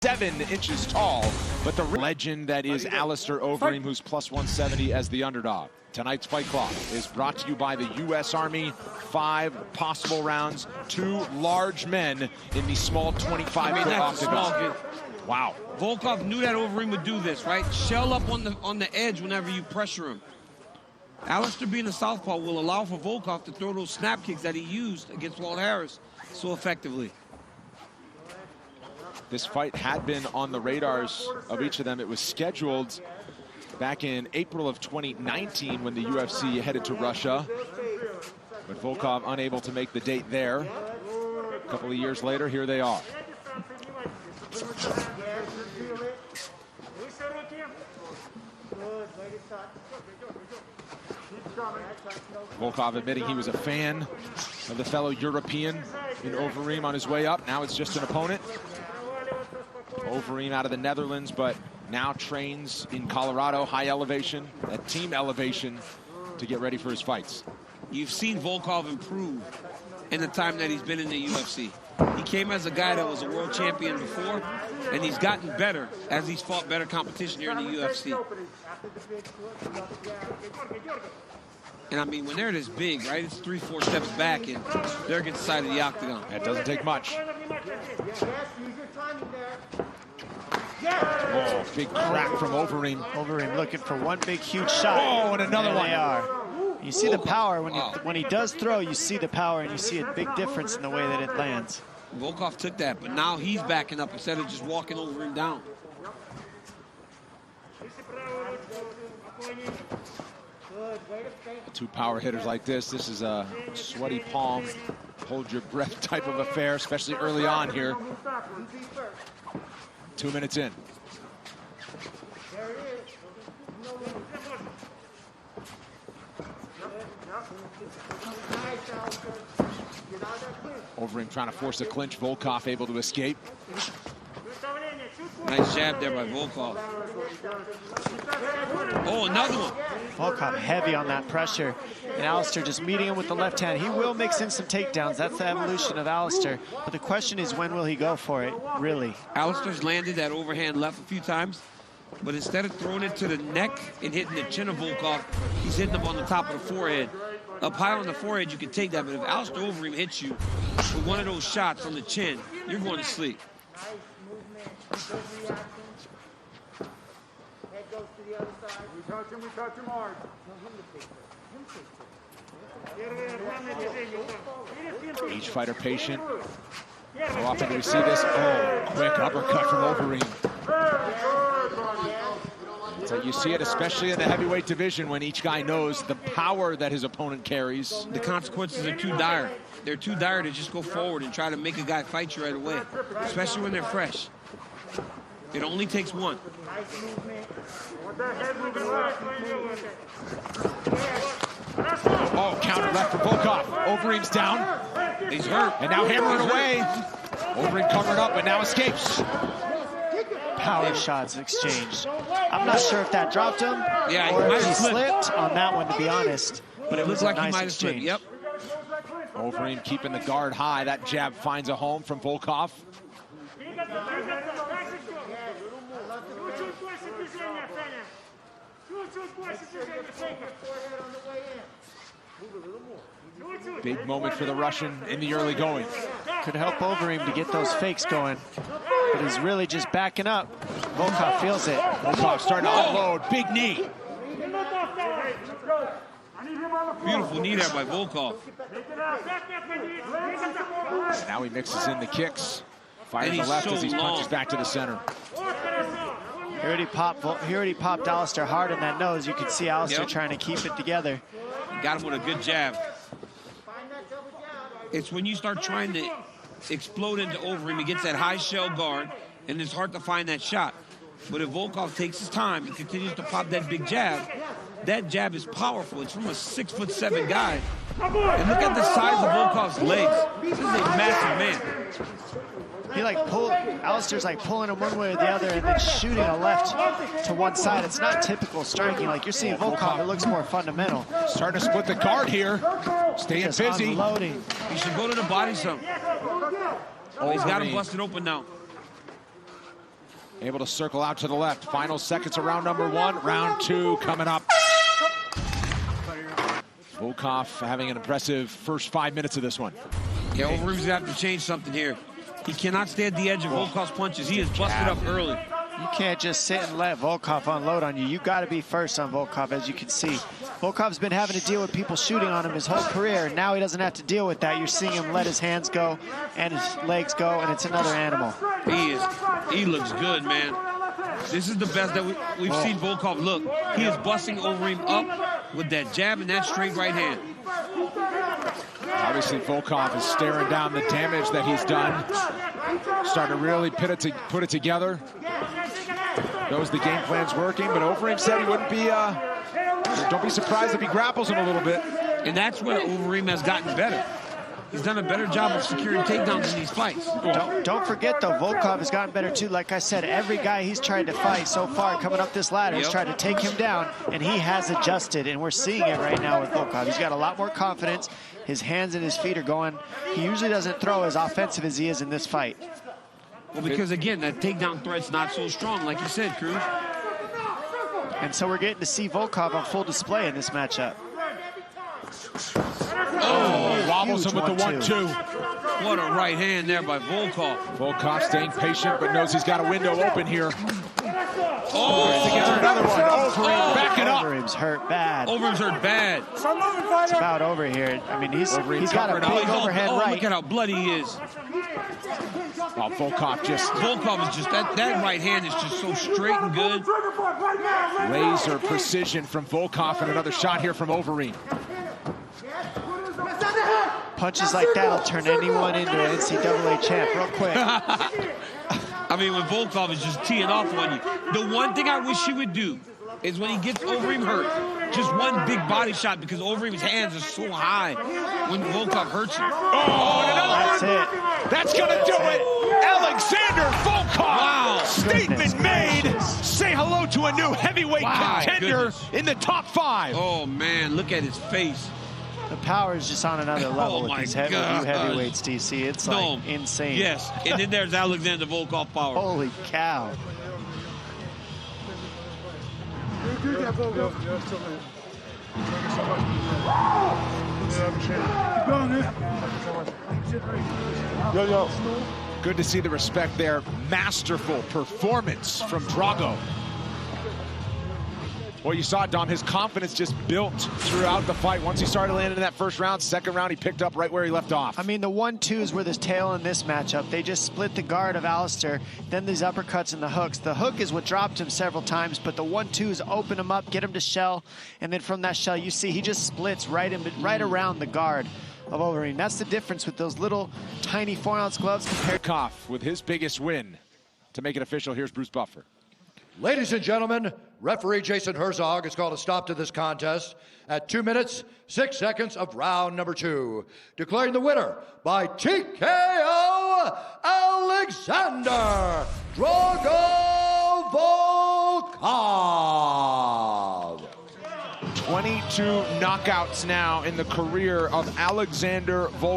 7 inches tall, but the legend that is Alistar Oверим, who's plus 170 as the underdog. Tonight's fight clock is brought to you by the U.S. Army. 5 possible rounds, 2 large men in the small 25-foot octagon. Wow. Volkov knew that Overim would do this, right? Shell up on the edge whenever you pressure him. Alistar being a southpaw will allow for Volkov to throw those snap kicks that he used against Walt Harris so effectively. This fight had been on the radars of each of them. It was scheduled back in April of 2019 when the UFC headed to Russia. But Volkov unable to make the date there. A couple of years later, here they are. Volkov admitting he was a fan of the fellow European in Overim on his way up. Now it's just an opponent. Overim out of the Netherlands, but now trains in Colorado, high elevation, at team elevation, to get ready for his fights. You've seen Volkov improve in the time that he's been in the UFC. He came as a guy that was a world champion before, and he's gotten better as he's fought better competition here in the UFC. And I mean, when they're this big, right, it's 3-4 steps back, and they're against the side of the octagon. That doesn't take much. Oh, big crack from Overim. Overim looking for one big, huge shot. Oh, and another one. They are. You see the power when he does throw. You see the power, and you see a big difference in the way that it lands. Volkov took that, but now he's backing up instead of just walking Overim down. Two power hitters like this is a sweaty palm, hold your breath type of affair, especially early on here. 2 minutes in. Overim trying to force a clinch. Volkov able to escape. Nice jab there by Volkov. Oh, another one. Volkov heavy on that pressure. And Alistar just meeting him with the left hand. He will mix in some takedowns. That's the evolution of Alistar. But the question is, when will he go for it, really? Alistar's landed that overhand left a few times, but instead of throwing it to the neck and hitting the chin of Volkov, he's hitting him on the top of the forehead. Up high on the forehead, you can take that, but if Alistar Overim hits you with one of those shots on the chin, you're going to sleep. We touch him hard. Each fighter patient. How often do we see this? Oh, quick uppercut from Overim. So you see it especially in the heavyweight division when each guy knows the power that his opponent carries. The consequences are too dire. They're too dire to just go forward and try to make a guy fight you right away, especially when they're fresh. It only takes one. Oh, counter left for Volkov. Overeem's down. He's hurt. And now hammering away. Overeem covered up, but now escapes. Power shots exchanged. I'm not sure if that dropped him or if he slipped on that one, to be honest. But it looks like he might have slipped. Yep. Overeem keeping the guard high. That jab finds a home from Volkov. Big moment for the Russian in the early going. Could help Overim to get those fakes going, but he's really just backing up. Volkov feels it. Volkov starting to unload. Big knee. Beautiful knee there by Volkov. Now he mixes in the kicks. Fires the left as he punches back to the center. He already popped Alistar hard in that nose. You could see Alistar trying to keep it together. Got him with a good jab. It's when you start trying to explode into Overim, he gets that high shell guard, and it's hard to find that shot. But if Volkov takes his time and continues to pop that big jab, that jab is powerful. It's from a 6'7" guy. And look at the size of Volkov's legs. This is a massive man. He Alistar's like pulling him one way or the other and then shooting a left to one side. It's not typical striking like you're seeing Volkov. It looks more fundamental. Starting to split the guard here. Staying Just busy. Unloading. He should go to the body some. Oh, he's got him busted open now. Able to circle out to the left. Final seconds of round number 1. Round 2 coming up. Volkov having an impressive first 5 minutes of this one. Yeah, Overeem's gonna have to change something here. He cannot stay at the edge of Volkov's punches. He is busted up early. You can't just sit and let Volkov unload on you. You got to be first on Volkov, as you can see. Volkov's been having to deal with people shooting on him his whole career, and now he doesn't have to deal with that. You're seeing him let his hands go and his legs go, and it's another animal. He looks good, man. This is the best that we've seen Volkov look. He is busting Overeem up with that jab and that straight right hand. Obviously, Volkov is staring down the damage that he's done. Starting to really put it together. Knows the game plan's working, but Overeem said he wouldn't be, don't be surprised if he grapples him a little bit. And that's where Overeem has gotten better. He's done a better job of securing takedowns in these fights. Don't forget, though, Volkov has gotten better, too. Like I said, every guy he's tried to fight so far coming up this ladder has tried to take him down, and he has adjusted, and we're seeing it right now with Volkov. He's got a lot more confidence. His hands and his feet are going. He usually doesn't throw as offensive as he is in this fight. Well, because, again, that takedown threat's not so strong, like you said, Cruz. And so we're getting to see Volkov on full display in this matchup. Oh, wobbles him with the 1-2. What a right hand there by Volkov. Volkov staying patient, but knows he's got a window open here. Together another one. Overeem backing up. Overeem's hurt bad. Overeem's hurt bad. It's about over here. I mean, he's got a big overhead right. Look at how bloody he is. Oh, Volkov is just, that right hand is just so straight and good. Laser precision from Volkov, and another shot here from Overeem. Punches like that will turn anyone into an NCAA champ real quick. I mean, when Volkov is just teeing off on you. The one thing I wish he would do is when he gets Overeem hurt, just one big body shot, because Overeem's hands are so high when Volkov hurts you. That's it. That's gonna do it. Alexander Volkov. Wow. Statement made. Say hello to a new heavyweight contender in the top 5. Oh man, look at his face. The power is just on another level with these new heavyweights, DC. It's like insane. Yes, and then there's Alexander Volkov power. Holy cow. Good to see the respect there. Masterful performance from Drago. Well, you saw, Dom, his confidence just built throughout the fight. Once he started landing in that first round, second round, he picked up right where he left off. I mean, the 1-2s were the tail in this matchup. They just split the guard of Alistair, then these uppercuts and the hooks. The hook is what dropped him several times, but the 1-2s open him up, get him to shell, and then from that shell, you see he just splits right around the guard of Overeem. That's the difference with those little tiny 4-ounce gloves compared to Volkov with his biggest win. To make it official, here's Bruce Buffer. Ladies and gentlemen, referee Jason Herzog has called a stop to this contest at 2 minutes, 6 seconds of round number 2. Declaring the winner by TKO, Alexander Drago Volkov. 22 knockouts now in the career of Alexander Volkov.